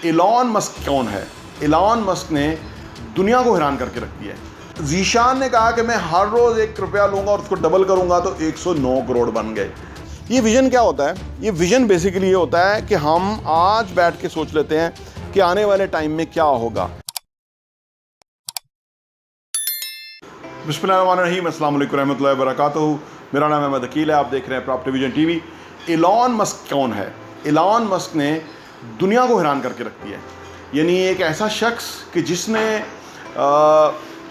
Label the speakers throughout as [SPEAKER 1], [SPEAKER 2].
[SPEAKER 1] Elon Musk कौन है? Elon Musk ने दुनिया को हैरान करके रख दिया है। ज़ीशान ने कहा कि मैं हर रोज़ 1 रुपया लूँगा और उसको डबल करूँगा, तो 109 करोड़ बन गए। ये विज़न क्या होता है? ये विज़न बेसिकली ये होता है कि हम आज बैठ के सोच लेते हैं कि आने वाले टाइम में क्या होगा। बिस्मिल्लाहिर्रहमानिर्रहीम, अस्सलाम वालेकुम रहमतुल्लाहि व बरकातुहू। मेरा नाम अहमद अकील है, आप देख रहे हैं property vision TV. Elon Musk कौन है? एलॉन मस्क ने दुनिया को हैरान करके रख दिया है। यानी एक ऐसा शख्स कि जिसने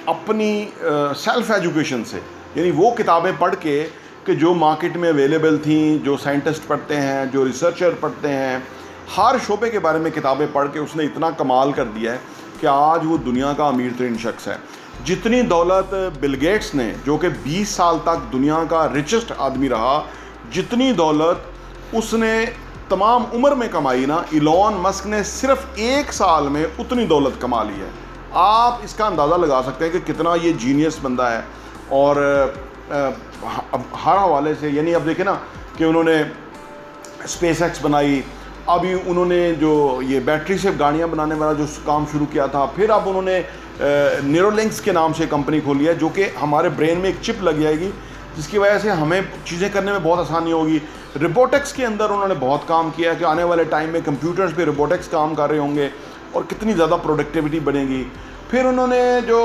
[SPEAKER 1] अपनी सेल्फ एजुकेशन से, यानी वो किताबें पढ़ के कि जो मार्केट में अवेलेबल थी, जो साइंटिस्ट पढ़ते हैं, जो रिसर्चर पढ़ते हैं, हर शोबे के बारे में किताबें पढ़ के उसने इतना कमाल कर दिया है कि आज वो दुनिया का अमीर तरीन शख्स है। जितनी दौलत बिल गेट्स ने, जो कि 20 साल तक दुनिया का रिचेस्ट आदमी रहा, जितनी दौलत उसने तमाम उम्र में कमाई ना, एलॉन मस्क ने सिर्फ 1 साल में उतनी दौलत कमा ली है। आप इसका अंदाज़ा लगा सकते हैं कि कितना ये जीनियस बंदा है। और हर हवाले से, यानी अब देखें ना कि उन्होंने स्पेस एक्स बनाई, अभी उन्होंने जो ये बैटरी से गाड़ियाँ बनाने वाला जो काम शुरू किया था, फिर अब उन्होंने न्यूरोलिंक्स के नाम से कंपनी खोली है, जो कि हमारे ब्रेन में एक चिप लग जाएगी जिसकी वजह से हमें चीज़ें करने में बहुत आसानी होगी। रोबोटिक्स के अंदर उन्होंने बहुत काम किया है कि आने वाले टाइम में कंप्यूटर्स पे रोबोटिक्स काम कर रहे होंगे और कितनी ज़्यादा प्रोडक्टिविटी बढ़ेगी। फिर उन्होंने जो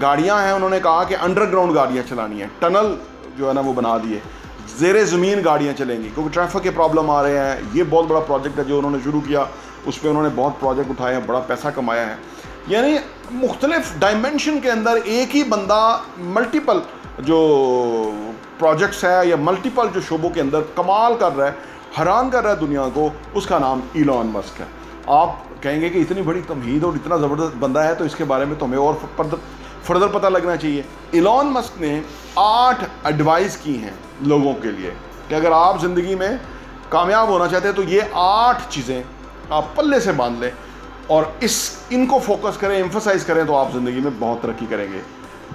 [SPEAKER 1] गाड़ियाँ हैं, उन्होंने कहा कि अंडरग्राउंड गाड़ियाँ चलानी है, टनल जो है ना वो बना दिए, ज़ेरे ज़मीन गाड़ियाँ चलेंगी क्योंकि ट्रैफिक के प्रॉब्लम आ रहे हैं। ये बहुत बड़ा प्रोजेक्ट है जो उन्होंने शुरू किया, उस पर उन्होंने बहुत प्रोजेक्ट उठाए हैं, बड़ा पैसा कमाया है। यानी मुख्तलिफ डायमेंशन के अंदर एक ही बंदा मल्टीपल जो प्रोजेक्ट्स है या मल्टीपल जो शोबों के अंदर कमाल कर रहा है, हैरान कर रहा है दुनिया को। उसका नाम एलॉन मस्क है। आप कहेंगे कि इतनी बड़ी तमहीद और इतना ज़बरदस्त बंदा है तो इसके बारे में तो हमें और फर्दर पता लगना चाहिए। एलॉन मस्क ने 8 एडवाइस की हैं लोगों के लिए कि अगर आप ज़िंदगी में कामयाब होना चाहते हैं तो ये 8 चीज़ें आप पल्ले से बांध लें और इनको फोकस करें, एम्फसाइज़ करें, तो आप ज़िंदगी में बहुत तरक्की करेंगे।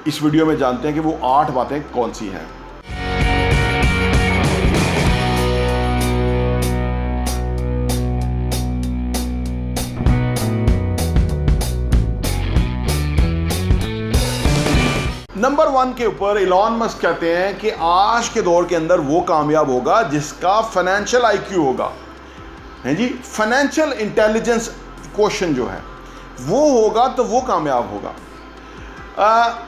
[SPEAKER 1] इस वीडियो में जानते हैं कि वो 8 बातें कौन सी हैं। नंबर 1 के ऊपर एलॉन मस्क कहते हैं कि आज के दौर के अंदर वो कामयाब होगा जिसका फाइनेंशियल आईक्यू होगा। हैं जी, फाइनेंशियल इंटेलिजेंस क्वेश्चन जो है वो होगा तो वो कामयाब होगा।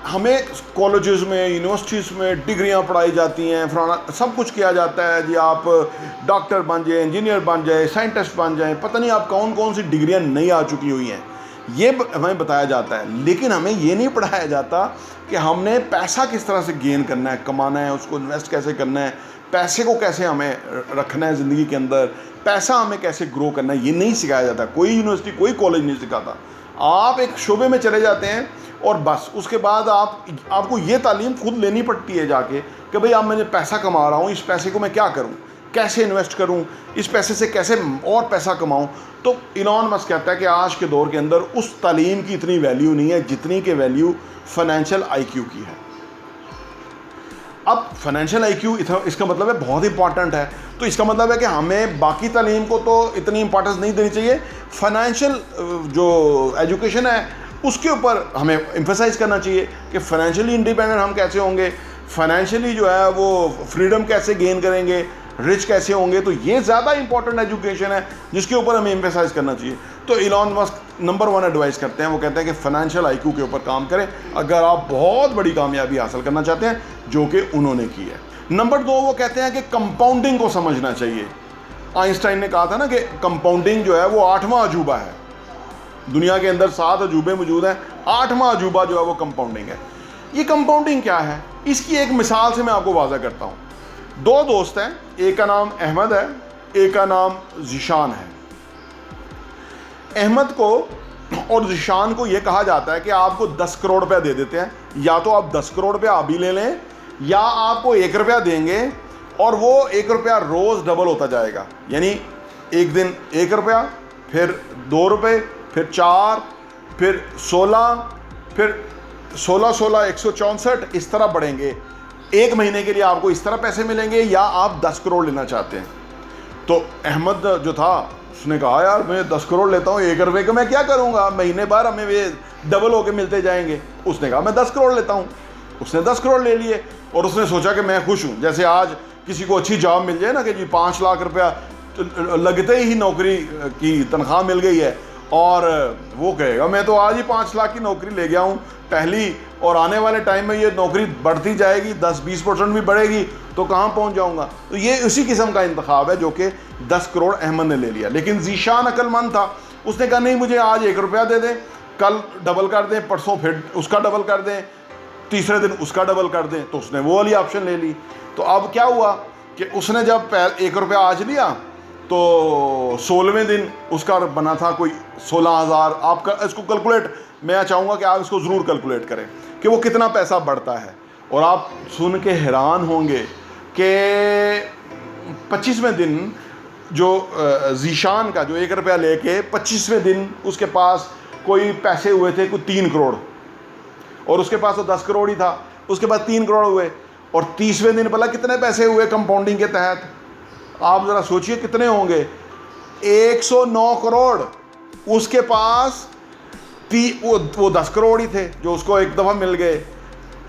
[SPEAKER 1] हमें कॉलेजेस में, यूनिवर्सिटीज़ में डिग्रियां पढ़ाई जाती हैं, फलाना सब कुछ किया जाता है जी, आप डॉक्टर बन जाए, इंजीनियर बन जाए, साइंटिस्ट बन जाए, पता नहीं आप कौन कौन सी डिग्रियां नहीं आ चुकी हुई हैं, ये हमें बताया जाता है। लेकिन हमें ये नहीं पढ़ाया जाता कि हमने पैसा किस तरह से गेन करना है, कमाना है, उसको इन्वेस्ट कैसे करना है, पैसे को कैसे हमें रखना है ज़िंदगी के अंदर, पैसा हमें कैसे ग्रो करना है, ये नहीं सिखाया जाता। कोई यूनिवर्सिटी, कोई कॉलेज नहीं सिखाता। आप एक शोबे में चले जाते हैं और बस उसके बाद आपको ये तालीम खुद लेनी पड़ती है जाके कि भाई अब मैं पैसा कमा रहा हूँ, इस पैसे को मैं क्या करूँ, कैसे इन्वेस्ट करूँ, इस पैसे से कैसे और पैसा कमाऊँ। तो एलॉन मस्क कहता है कि आज के दौर के अंदर उस तालीम की इतनी वैल्यू नहीं है जितनी के वैल्यू फाइनेंशियल आईक्यू की है। अब फाइनेंशियल आईक्यू इसका मतलब है बहुत इंपॉर्टेंट है। तो इसका मतलब है कि हमें बाकी तालीम को तो इतनी इंपॉर्टेंस नहीं देनी चाहिए, फाइनेंशियल जो एजुकेशन है उसके ऊपर हमें एम्फसाइज करना चाहिए कि फाइनेंशियली इंडिपेंडेंट हम कैसे होंगे, फाइनेंशियली जो है वो फ्रीडम कैसे गेन करेंगे, रिच कैसे होंगे। तो ये ज़्यादा इंपॉर्टेंट एजुकेशन है जिसके ऊपर हमें एम्फसाइज करना चाहिए। तो एलॉन मस्क नंबर 1 एडवाइस करते हैं, वो कहते हैं कि फाइनेंशियल आईक्यू के ऊपर काम करें अगर आप बहुत बड़ी कामयाबी हासिल करना चाहते हैं, जो कि उन्होंने की है। नंबर 2 वो कहते हैं कि कंपाउंडिंग को समझना चाहिए। आइंस्टाइन ने कहा था ना कि कंपाउंडिंग जो है वो 8वां अजूबा है। दुनिया के अंदर 7 अजूबे मौजूद हैं, 8वां अजूबा जो है वो कंपाउंडिंग है। ये कंपाउंडिंग क्या है, इसकी एक मिसाल से मैं आपको वाज़ा करता हूँ। 2 दोस्त हैं, एक का नाम अहमद है, एक का नाम ज़ीशान है। अहमद को और ज़ीशान को ये कहा जाता है कि आपको 10 करोड़ रुपया दे देते हैं, या तो आप 10 करोड़ रुपया अभी ले लें या आपको 1 रुपया देंगे और वो 1 रुपया रोज़ डबल होता जाएगा। यानी एक दिन 1 रुपया, फिर 2 रुपये, फिर 4, फिर 16, फिर 16, 164, इस तरह बढ़ेंगे। 1 महीने के लिए आपको इस तरह पैसे मिलेंगे या आप 10 करोड़ लेना चाहते हैं। तो अहमद जो था उसने कहा यार मैं 10 करोड़ लेता हूँ, 1 रुपये का मैं क्या करूँगा, महीने भर हमें वे डबल होके मिलते जाएंगे। उसने कहा मैं 10 करोड़ लेता हूँ। उसने 10 करोड़ ले लिए और उसने सोचा कि मैं खुश हूँ। जैसे आज किसी को अच्छी जॉब मिल जाए ना कि जी 5 लाख रुपया लगते ही नौकरी की तनख्वाह मिल गई है, और वो कहेगा मैं तो आज ही 5 लाख की नौकरी ले गया हूँ पहली, और आने वाले टाइम में ये नौकरी बढ़ती जाएगी, 10-20% भी बढ़ेगी, तो कहाँ पहुँच जाऊँगा। तो ये उसी किस्म का इंतखाब है जो कि 10 करोड़ अहमद ने ले लिया। लेकिन ज़ीशान अक्लमंद था, उसने कहा नहीं मुझे आज 1 रुपया दे दें, कल डबल कर दें, परसों फिर उसका डबल कर दें, तीसरे दिन उसका डबल कर दें। तो उसने वो वाली ऑप्शन ले ली। तो अब क्या हुआ कि उसने जब 1 रुपया आज लिया तो 16वें दिन उसका बना था कोई 16,000। आपका इसको कैलकुलेट, मैं चाहूँगा कि आप इसको ज़रूर कैलकुलेट करें कि वो कितना पैसा बढ़ता है, और आप सुन के हैरान होंगे कि 25वें दिन जो ज़ीशान का जो 1 रुपया लेके 25वें दिन उसके पास कोई पैसे हुए थे कोई 3 करोड़, और उसके पास तो 10 करोड़ ही था, उसके बाद 3 करोड़ हुए। और 30वें दिन भला कितने पैसे हुए कंपाउंडिंग के तहत, आप ज़रा सोचिए कितने होंगे, 109 करोड़। उसके पास वो 10 करोड़ ही थे जो उसको एक दफ़ा मिल गए।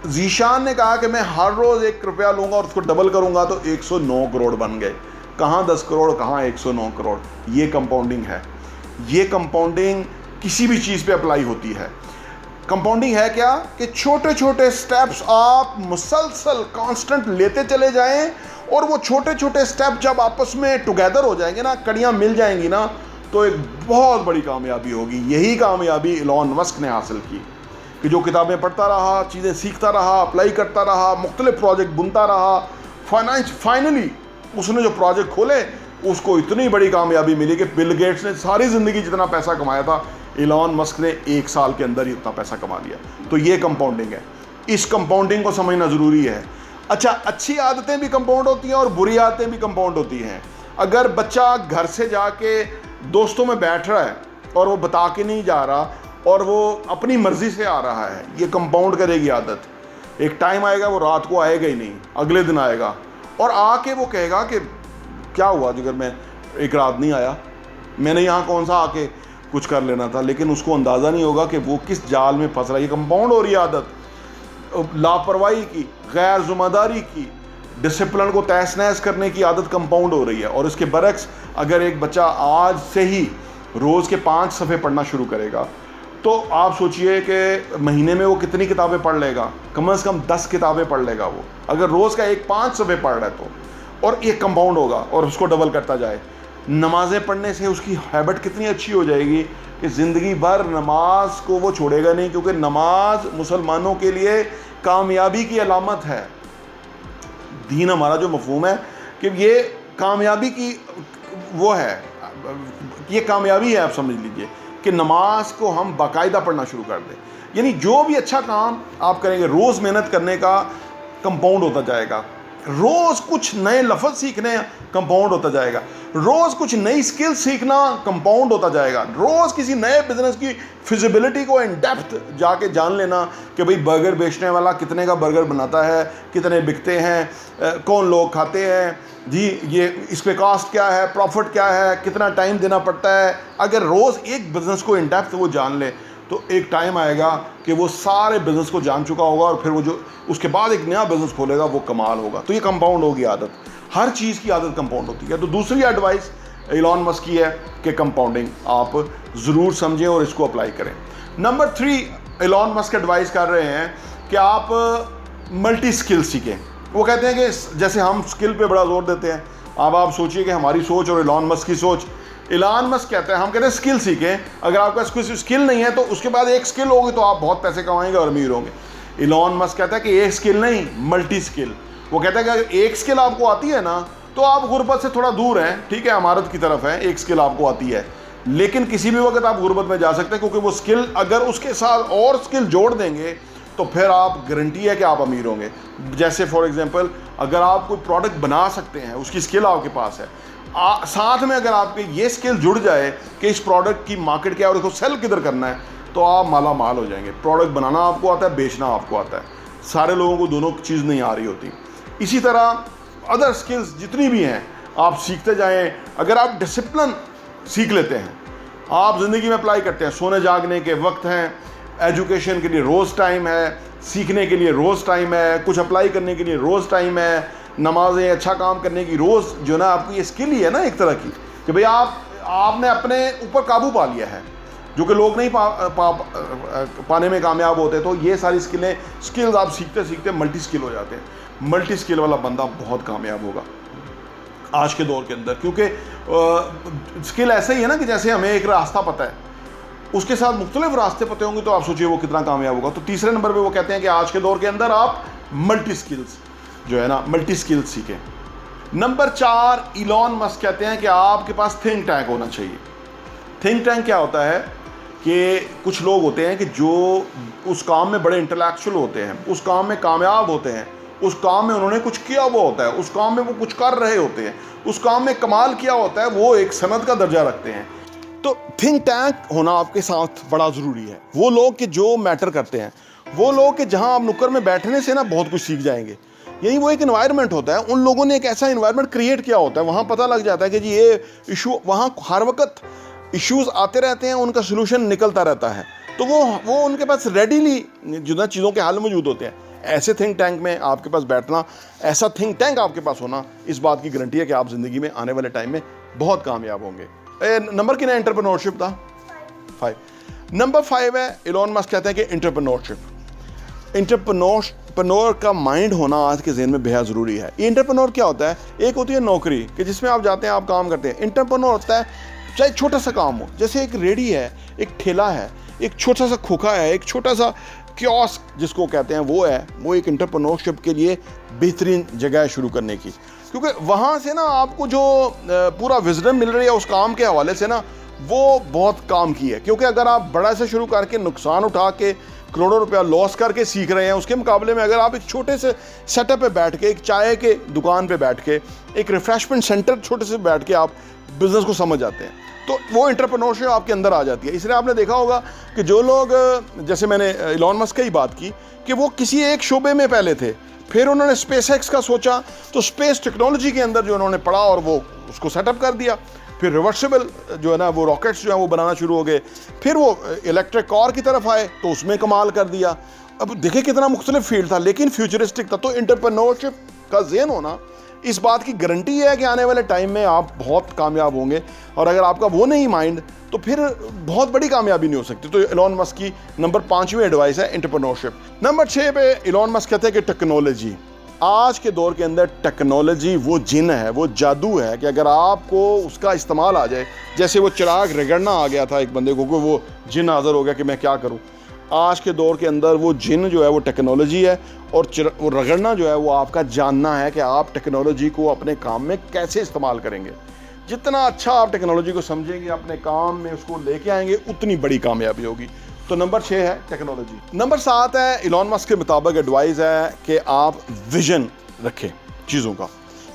[SPEAKER 1] ज़ीशान ने कहा कि मैं हर रोज़ 1 रुपया लूँगा और उसको डबल करूँगा, तो 109 करोड़ बन गए। कहाँ 10 करोड़, कहाँ 109 करोड़। ये कंपाउंडिंग है। ये कंपाउंडिंग किसी भी चीज़ पे अप्लाई होती है। कंपाउंडिंग है क्या कि छोटे छोटे स्टेप्स आप मुसलसल कांस्टेंट लेते चले जाएं, और वो छोटे छोटे स्टेप जब आपस में टुगेदर हो जाएंगे ना, कड़ियाँ मिल जाएंगी ना, तो एक बहुत बड़ी कामयाबी होगी। यही कामयाबी इलॉन मस्क ने हासिल की कि जो किताबें पढ़ता रहा, चीज़ें सीखता रहा, अप्लाई करता रहा, मुख्तलिफ प्रोजेक्ट बुनता रहा, फाइनली उसने जो प्रोजेक्ट खोले उसको इतनी बड़ी कामयाबी मिली कि बिल गेट्स ने सारी ज़िंदगी जितना पैसा कमाया था, इलॉन मस्क ने 1 साल के अंदर ही उतना पैसा कमा लिया। तो ये कंपाउंडिंग है। इस कंपाउंडिंग को समझना ज़रूरी है। अच्छा, अच्छी आदतें भी कंपाउंड होती हैं और बुरी आदतें भी कंपाउंड होती हैं। अगर बच्चा घर से जाके दोस्तों में बैठ रहा है और वो बता के नहीं जा रहा और वो अपनी मर्ज़ी से आ रहा है, ये कंपाउंड करेगी आदत। एक टाइम आएगा वो रात को आएगा ही नहीं, अगले दिन आएगा और आके वो कहेगा कि क्या हुआ जिगर मैं एक रात नहीं आया, मैंने यहाँ कौन सा आके कुछ कर लेना था। लेकिन उसको अंदाज़ा नहीं होगा कि वो किस जाल में फंस रहा है। ये कंपाउंड हो रही है आदत, लापरवाही की, गैर ज़िम्मेदारी की, डिसिप्लिन को तहस नहस करने की आदत कंपाउंड हो रही है। और इसके बरक्स अगर एक बच्चा आज से ही रोज़ के 5 सफ़े पढ़ना शुरू करेगा, तो आप सोचिए कि महीने में वो कितनी किताबें पढ़ लेगा। कम से कम 10 किताबें पढ़ लेगा वो, अगर रोज़ का 5 सफ़े पढ़ रहा है तो। और एक कंपाउंड होगा और उसको डबल करता जाए। नमाज़ें पढ़ने से उसकी हैबिट कितनी अच्छी हो जाएगी कि ज़िंदगी भर नमाज को वो छोड़ेगा नहीं, क्योंकि नमाज मुसलमानों के लिए कामयाबी की अलामत है। दीन हमारा जो मफहूम है कि ये कामयाबी की वो है, ये कामयाबी है। आप समझ लीजिए कि नमाज को हम बाकायदा पढ़ना शुरू कर दें। यानी जो भी अच्छा काम आप करेंगे, रोज़ मेहनत करने का कंपाउंड होता जाएगा। रोज़ कुछ नए लफ्ज़ सीखने कंपाउंड होता जाएगा। रोज़ कुछ नई स्किल सीखना कंपाउंड होता जाएगा। रोज़ किसी नए बिजनेस की फिजिबिलिटी को इन डेप्थ जाके जान लेना कि भाई बर्गर बेचने वाला कितने का बर्गर बनाता है, कितने बिकते हैं, कौन लोग खाते हैं जी, ये इस पे कॉस्ट क्या है, प्रॉफिट क्या है, कितना टाइम देना पड़ता है। अगर रोज़ एक बिज़नेस को इन डेप्थ वो जान ले तो एक टाइम आएगा कि वो सारे बिज़नेस को जान चुका होगा, और फिर वो जो उसके बाद एक नया बिज़नेस खोलेगा वो कमाल होगा। तो ये कंपाउंड होगी आदत। हर चीज़ की आदत कंपाउंड होती है। तो दूसरी एडवाइस इलॉन मस्क की है कि कंपाउंडिंग आप ज़रूर समझें और इसको अप्लाई करें। नंबर 3 इलॉन मस्क एडवाइस कर रहे हैं कि आप मल्टी स्किल सीखें। वो कहते हैं कि जैसे हम स्किल पे बड़ा जोर देते हैं, अब आप सोचिए कि हमारी सोच और इलॉन मस्क की सोच। इलॉन मस्क कहते हैं, हम कहते हैं स्किल सीखें। अगर आपके पास कोई स्किल नहीं है तो उसके बाद एक स्किल होगी तो आप बहुत पैसे कमाएंगे और अमीर होंगे। इलॉन मस्क कहता है कि एक स्किल नहीं, मल्टी स्किल। वो कहता है कि अगर एक स्किल आपको आती है ना तो आप गुर्बत से थोड़ा दूर हैं, ठीक है, अमारत की तरफ है, एक स्किल आपको आती है, लेकिन किसी भी वक्त आप गुर्बत में जा सकते हैं, क्योंकि वो स्किल अगर उसके साथ और स्किल जोड़ देंगे तो फिर आप गारंटी है कि आप अमीर होंगे। जैसे फॉर एग्जांपल, अगर आप कोई प्रोडक्ट बना सकते हैं, उसकी स्किल आपके पास है, साथ में अगर आपके ये स्किल जुड़ जाए कि इस प्रोडक्ट की मार्केट क्या है और इसको सेल किधर करना है, तो आप माला माल हो जाएंगे। प्रोडक्ट बनाना आपको आता है, बेचना आपको आता है। सारे लोगों को दोनों चीज़ नहीं आ रही होती। इसी तरह अदर स्किल्स जितनी भी हैं आप सीखते जाएं। अगर आप डिसिप्लिन सीख लेते हैं, आप ज़िंदगी में अप्लाई करते हैं। सोने जागने के वक्त हैं, एजुकेशन के लिए रोज़ टाइम है, सीखने के लिए रोज़ टाइम है, कुछ अप्लाई करने के लिए रोज़ टाइम है, नमाज़ें, अच्छा काम करने की रोज़ जो ना आपकी ये स्किल ही है ना एक तरह की, कि भाई आपने अपने ऊपर काबू पा लिया है, जो कि लोग नहीं पाने में कामयाब होते। तो ये सारी स्किल्स आप सीखते सीखते मल्टी स्किल हो जाते हैं। मल्टी स्किल वाला बंदा बहुत कामयाब होगा आज के दौर के अंदर, क्योंकि स्किल ऐसा ही है ना कि जैसे हमें एक रास्ता पता है, उसके साथ मुख्तलिफ रास्ते पते होंगे, तो आप सोचिए वो कितना कामयाब होगा। तो तीसरे नंबर पे वो कहते हैं कि आज के दौर के अंदर आप मल्टी स्किल्स जो है ना, मल्टी स्किल्स सीखें। नंबर 4, इलॉन मस्क कहते हैं कि आपके पास थिंक टैंक होना चाहिए। थिंक टैंक क्या होता है कि कुछ लोग होते हैं कि जो उस काम में बड़े इंटेलेक्चुअल होते हैं, उस काम में कामयाब होते हैं, उस काम में उन्होंने कुछ किया हुआ होता है, उस काम में वो कुछ कर रहे होते हैं, उस काम में कमाल किया होता है, वो एक सनद का दर्जा रखते हैं। तो थिंक टैंक होना आपके साथ बड़ा ज़रूरी है। वो लोग कि जो मैटर करते हैं, वो लोग कि जहां आप नुक्कर में बैठने से ना बहुत कुछ सीख जाएंगे। यही वो एक एनवायरनमेंट होता है, उन लोगों ने एक ऐसा एनवायरनमेंट क्रिएट किया होता है, वहाँ पता लग जाता है कि जी ये इशू, वहाँ हर वक्त इश्यूज़ आते रहते हैं, उनका सोल्यूशन निकलता रहता है। तो वो उनके पास रेडीली जो ना चीज़ों के हल मौजूद होते हैं। ऐसे थिंक टैंक में आपके पास बैठना, ऐसा थिंक टैंक आपके पास होना, इस बात की गारंटी है कि आप ज़िंदगी में आने वाले टाइम में बहुत कामयाब होंगे। नंबर कितना एंटरप्रेन्योरशिप था? 5। नंबर 5 है, इलॉन मस्क कहते हैं कि एंटरप्रेन्योरशिप। एंटरप्रेन्योर का माइंड होना आज के ज़हन में बेहद ज़रूरी है। ये एंटरप्रेन्योर क्या होता है? एक होती है नौकरी कि जिसमें आप जाते हैं, आप काम करते हैं। एंटरप्रेन्योर होता है चाहे छोटा सा काम हो, जैसे एक रेडी है, एक ठेला है, एक छोटा सा खोखा है, एक छोटा सा कियोस्क जिसको कहते हैं, वो एक एंटरप्रेन्योरशिप के लिए बेहतरीन जगह है शुरू करने की, क्योंकि वहाँ से ना आपको जो पूरा विजडम मिल रही है उस काम के हवाले से ना, वो बहुत काम की है। क्योंकि अगर आप बड़ा से शुरू करके नुकसान उठा के करोड़ों रुपया लॉस करके सीख रहे हैं, उसके मुकाबले में अगर आप एक छोटे से सेटअप पे बैठ के, एक चाय के दुकान पे बैठ के, एक रिफ्रेशमेंट सेंटर छोटे से बैठ के आप बिज़नेस को समझ जाते हैं, तो वो एंटरप्रेन्योरशिप आपके अंदर आ जाती है। इसलिए आपने देखा होगा कि जो लोग, जैसे मैंने इलॉन मस्क की बात की कि वो किसी एक शोबे में पहले थे, फिर उन्होंने स्पेस एक्स का सोचा, तो स्पेस टेक्नोलॉजी के अंदर जो उन्होंने पढ़ा और वो उसको सेटअप कर दिया। फिर रिवर्सिबल जो है ना, वो रॉकेट्स जो है वो बनाना शुरू हो गए। फिर वो इलेक्ट्रिक कार की तरफ आए तो उसमें कमाल कर दिया। अब देखिए कितना मुख्तलिफ फील्ड था, लेकिन फ्यूचरिस्टिक था। तो एंटरप्रेन्योरशिप का ज़हन होना इस बात की गारंटी है कि आने वाले टाइम में आप बहुत कामयाब होंगे। और अगर आपका वो नहीं माइंड, तो फिर बहुत बड़ी कामयाबी नहीं हो सकती। तो इलॉन मस्क की नंबर 5वीं एडवाइस है एंटरप्रेन्योरशिप। नंबर 6 पे इलॉन मस्क कहते हैं कि टेक्नोलॉजी, आज के दौर के अंदर टेक्नोलॉजी वो जिन है, वो जादू है कि अगर आपको उसका इस्तेमाल आ जाए, जैसे वो चिराग रगड़ना आ गया था एक बंदे को, वो जिन हाज़िर हो गया कि मैं क्या करूं। आज के दौर के अंदर वो जिन जो है वो टेक्नोलॉजी है, और वो रगड़ना जो है वो आपका जानना है कि आप टेक्नोलॉजी को अपने काम में कैसे इस्तेमाल करेंगे। जितना अच्छा आप टेक्नोलॉजी को समझेंगे, अपने काम में उसको लेके आएंगे, उतनी बड़ी कामयाबी होगी। तो नंबर 6 है टेक्नोलॉजी। नंबर 7 है, इलॉन मस्क के मुताबिक एडवाइस है कि आप विजन रखें चीज़ों का।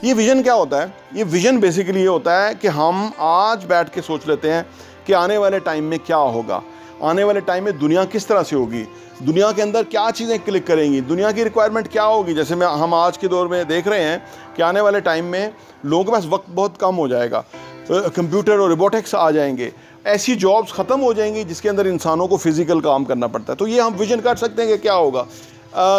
[SPEAKER 1] ये विजन क्या होता है? ये विजन बेसिकली ये होता है कि हम आज बैठ के सोच लेते हैं कि आने वाले टाइम में क्या होगा, आने वाले टाइम में दुनिया किस तरह से होगी, दुनिया के अंदर क्या चीज़ें क्लिक करेंगी, दुनिया की रिक्वायरमेंट क्या होगी। जैसे हम आज के दौर में देख रहे हैं कि आने वाले टाइम में लोगों के पास वक्त बहुत कम हो जाएगा, कंप्यूटर और रोबोटिक्स आ जाएंगे, ऐसी जॉब्स ख़त्म हो जाएंगी जिसके अंदर इंसानों को फिज़िकल काम करना पड़ता है। तो ये हम विजन कर सकते हैं कि क्या होगा।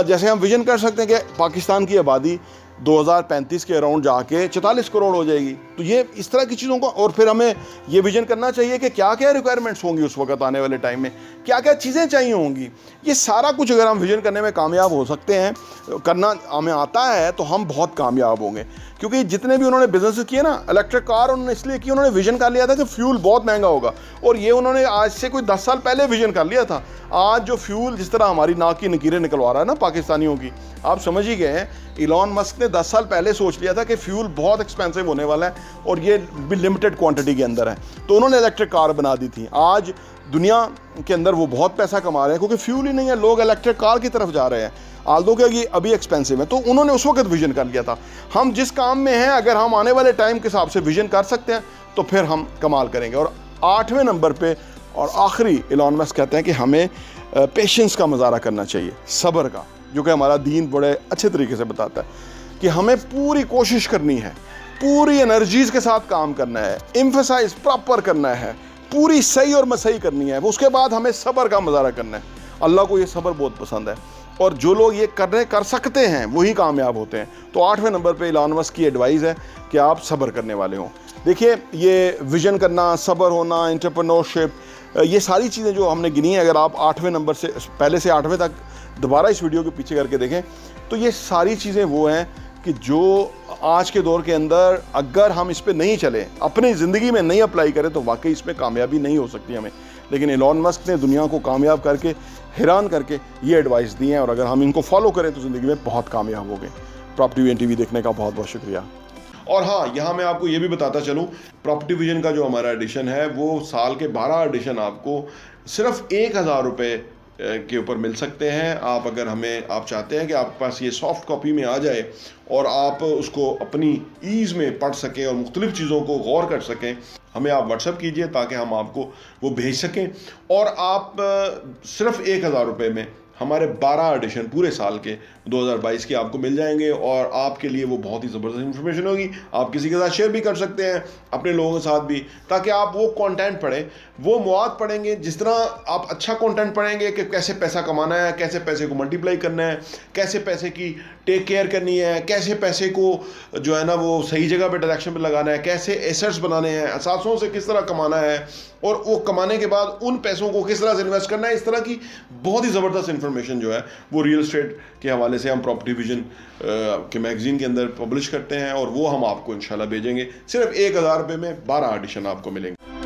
[SPEAKER 1] जैसे हम विजन कर सकते हैं कि पाकिस्तान की आबादी 2035 के अराउंड जाके 44 करोड़ हो जाएगी। तो ये इस तरह की चीज़ों को, और फिर हमें ये विजन करना चाहिए कि क्या क्या रिक्वायरमेंट्स होंगी उस वक्त, आने वाले टाइम में क्या क्या चीज़ें चाहिए होंगी। ये सारा कुछ अगर हम विजन करने में कामयाब हो सकते हैं, करना हमें आता है, तो हम बहुत कामयाब होंगे। क्योंकि जितने भी उन्होंने बिजनेस किए ना, इलेक्ट्रिक कार उन्होंने इसलिए की, उन्होंने विजन कर लिया था कि फ्यूल बहुत महंगा होगा, और ये उन्होंने आज से कोई 10 साल पहले विजन कर लिया था। आज जो फ्यूल जिस तरह हमारी नाक की नकीरें निकलवा रहा है ना पाकिस्तानियों की, आप समझ ही गए हैं। इलॉन मस्क ने 10 साल पहले सोच लिया था कि फ्यूल बहुत एक्सपेंसिव होने वाला है और ये भी लिमिटेड क्वांटिटी के अंदर है, तो उन्होंने इलेक्ट्रिक कार बना दी थी। आज दुनिया के अंदर वो बहुत पैसा कमा रहे हैं क्योंकि फ्यूल ही नहीं है, लोग इलेक्ट्रिक कार की तरफ जा रहे हैं। आल्दो के अभी एक्सपेंसिव है, तो उन्होंने उस वक्त विजन कर लिया था। हम जिस काम में हैं, अगर हम आने वाले टाइम के हिसाब से विजन कर सकते हैं तो फिर हम कमाल करेंगे। और 8वें नंबर पे और आखिरी, इलॉन मस्क कहते हैं कि हमें पेशेंस का मुजाहरा करना चाहिए, सब्र का, जो कि हमारा दीन बड़े अच्छे तरीके से बताता है कि हमें पूरी कोशिश करनी है पूरी एनर्जीज के साथ काम करना है, एम्फसाइज प्रॉपर करना है, पूरी सही और मसही करनी है। उसके बाद हमें सब्र का मुजाहरा करना है। अल्लाह को ये सब्र बहुत पसंद है, और जो लोग ये कर सकते हैं वही कामयाब होते हैं। तो 8वें नंबर पे इलॉन मस्क की एडवाइस है कि आप सब्र करने वाले हों। देखिए, ये विजन करना, सब्र होना, एंटरप्रेन्योरशिप, ये सारी चीज़ें जो हमने गिनी हैं, अगर आप 8वें नंबर से पहले से 8वें तक दोबारा इस वीडियो के पीछे करके देखें तो ये सारी चीज़ें वो हैं कि जो आज के दौर के अंदर अगर हम इस पे नहीं चले, अपनी ज़िंदगी में नहीं अप्लाई करें, तो वाकई इसमें कामयाबी नहीं हो सकती हमें। लेकिन इलॉन मस्क ने दुनिया को कामयाब करके, हैरान करके ये एडवाइस दी हैं, और अगर हम इनको फॉलो करें तो ज़िंदगी में बहुत कामयाब हो गए। प्रॉपर्टी विजन टीवी देखने का बहुत बहुत शुक्रिया। और हाँ, यहाँ मैं आपको ये भी बताता चलूँ, प्रॉपर्टी विजन का जो हमारा एडिशन है वो साल के 12 एडिशन आपको सिर्फ 1000 रुपये के ऊपर मिल सकते हैं। आप अगर आप चाहते हैं कि आपके पास ये सॉफ्ट कॉपी में आ जाए और आप उसको अपनी ईज़ में पढ़ सकें और मुख्तलिफ़ चीज़ों को गौर कर सकें, हमें आप व्हाट्सएप कीजिए ताकि हम आपको वो भेज सकें। और आप सिर्फ 1000 रुपये में हमारे 12 एडिशन पूरे साल के 2022 के आपको मिल जाएंगे, और आपके लिए वो बहुत ही ज़बरदस्त इन्फॉर्मेशन होगी। आप किसी के साथ शेयर भी कर सकते हैं, अपने लोगों के साथ भी, ताकि आप वो कंटेंट पढ़ें, वो मवाद पढ़ेंगे। जिस तरह आप अच्छा कंटेंट पढ़ेंगे कि कैसे पैसा कमाना है, कैसे पैसे को मल्टीप्लाई करना है, कैसे पैसे की टेक केयर करनी है, कैसे पैसे को जो है ना वो सही जगह पे डायरेक्शन पे लगाना है, कैसे एसेट्स बनाने हैं, असासों से किस तरह कमाना है, और वो कमाने के बाद उन पैसों को किस तरह से इन्वेस्ट करना है, इस तरह की बहुत ही ज़बरदस्त इन्फॉर्मेशन जो है वो रियल एस्टेट के हवाले से हम प्रॉपर्टी विजन के मैगजीन के अंदर पब्लिश करते हैं, और वो हम आपको इंशाल्लाह भेजेंगे। सिर्फ 1000 रुपये में 12 एडिशन आपको मिलेंगे।